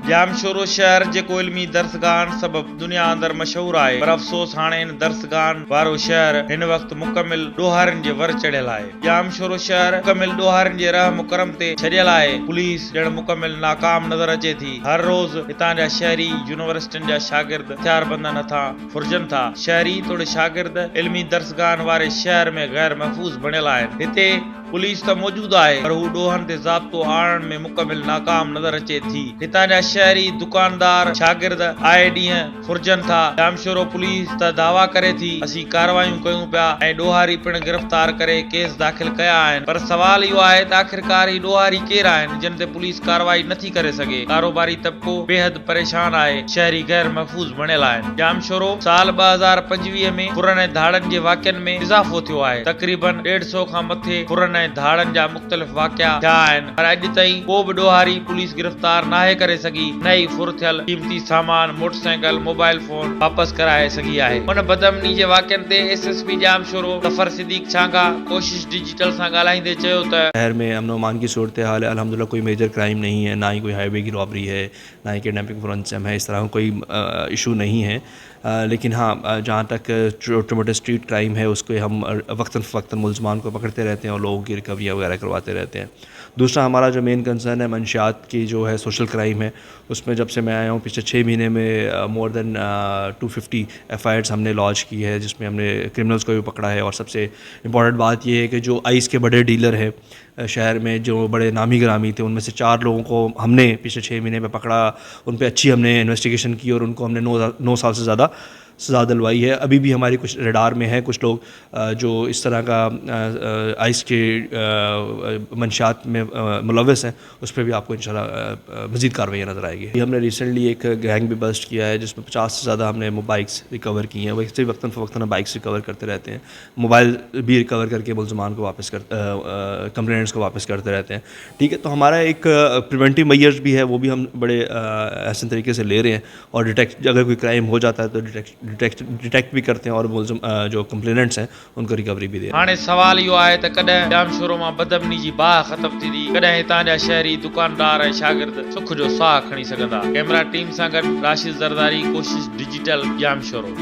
जाम sorrow शहर जेको इल्मी दर्सगाहन सबब दुनिया अंदर मशहूर आहे, पर अफ़सोस हाणे इन दर्सगाहन वारो शहर हिन वक्त मुकमिल ॾोहारनि जे वर चढ़ियल आहे। जाम शोरो शहर मुकमिल ॾोहारनि जे रह मुकरम ते छॾियल आहे। पुलिस ॼण मुकमिल नाकाम नज़र अचे थी। हर रोज़ हितां जा शहरी यूनिवर्सिटियुनि जा शागिर्द हथियारबंदनि हथां फुरजनि था। शहरी तोड़े शागिर्द इल्मी दर्सगाहन वारे शहर में गैर महफूज़ बणियल आहिनि। हिते पुलिस त मौजूद आहे, पर हू ॾोहनि ते ज़ाब्तो आणण में मुकमिल नाकाम नज़र अचे थी। हितां जा शहरी दुकानदार शागिर्द आए ॾींहं फुरजनि था। जाम शोरो पुलिस त दावा करे थी असीं कार्रवायूं कयूं पिया ऐं ॾोहारी पिण गिरफ़्तार करे केस दाख़िल कया आहिनि, पर सवाल इहो आहे त आख़िरकार ही ॾोहारी केरु आहिनि जिन ते पुलिस कार्रवाई नथी करे सघे। कारोबारी तबिको बेहद परेशान आहे। शहरी गैर महफूज़ बणियल आहिनि। जाम शोरो साल 2025 में फुरन ऐं धाड़नि जे वाक़िअनि में इज़ाफ़ो थियो आहे। तक़रीबन 150 खां मथे फुरन ऐं धाड़नि जा मुख़्तलिफ़ वाक़िआ थिया आहिनि, पर अॼु ताईं को बि ॾोहारी पुलिस गिरफ़्तार नाहे करे सघी, न ई फुर थियल क़ीमती सामान मोटरसाइकिल मोबाइल फोन वापसि कराए सघी आहे। उन बदअमनी जे वाक़िअनि ते SSP जाम शोरो ज़फ़र सिद्दीक़ छांगा कोशिश डिजिटल सां ॻाल्हाईंदे चयो त शहर में अमन व अमान की सूरत हाल है। अल्हम्दुलिल्लाह कोई मेजर क्राइम नहीं है, ना ही कोई हाईवे की रॉबरी है, ना ही किडनैपिंग फॉरेंसिक है, इस तरह का कोई इशू नहीं है। लेकिन हाँ, जहाँ तक छोटे मोटे स्ट्रीट क्राइम है उसको हम वक्तन फ़वक्तन मुलज़मान को पकड़ते रहते हैं और लोगों की रिकवरियाँ वगैरह करवाते रहते हैं। दूसरा हमारा जो मेन कंसर्न है मंशियात की जो है सोशल क्राइम है, उसमें जब से मैं आया हूँ पिछले 6 महीने में मोर देन 250 FIRs हमने लॉन्च की है, जिसमें हमने क्रिमिनल्स को भी पकड़ा है। और सबसे इम्पॉर्टेंट बात यह है कि जो आइस के बड़े डीलर हैं शहर में, जो बड़े नामी ग्रामी थे, उनमें से 4 लोगों को हमने पिछले 6 महीने में पकड़ा। उन पे अच्छी हमने इन्वेस्टिगेशन की और उनको हमने 9 साल से ज़्यादा सज़ा दिलवाई है। अभी भी हमारी कुछ रडार में है कुछ लोग जो इस तरह का आइस के मंशियात में मुलव्वस हैं, उस पर भी आपको इंशाल्लाह मज़ीद कार्रवाइयाँ नज़र आएगी। हमने रिसेंटली एक गैंग भी बस्ट किया है जिसमें 50 से ज़्यादा हमने बाइक्स रिकवर की हैं। वैसे वक्तन फ़वक्तन बाइक्स रिकवर करते रहते हैं, मोबाइल भी रिकवर करके मुलज़मान को वापस कंप्लेनेंट्स को वापस करते रहते हैं। ठीक है, तो हमारा एक प्रिवेंटिव मेजर्स भी है, वो भी हम बड़े ऐसे तरीके से ले रहे हैं। और डिटेक्ट अगर कोई क्राइम हो जाता है तो डिटेक्ट भी करते हैं और जो कंप्लेनेंट्स हैं उनको रिकवरी भी दे रहे हैं। हाणे सवाल इहो आहे त कॾहिं जाम शोरो मां बदअमनी जी बाह ख़तम थींदी, कॾहिं हितां जा शहरी दुकानदार ऐं शागिर्द सुख जो साह खणी सघंदा। कैमरा टीम सां गॾु राशिद ज़रदारी, कोशिश डिजिटल, जाम शोरो।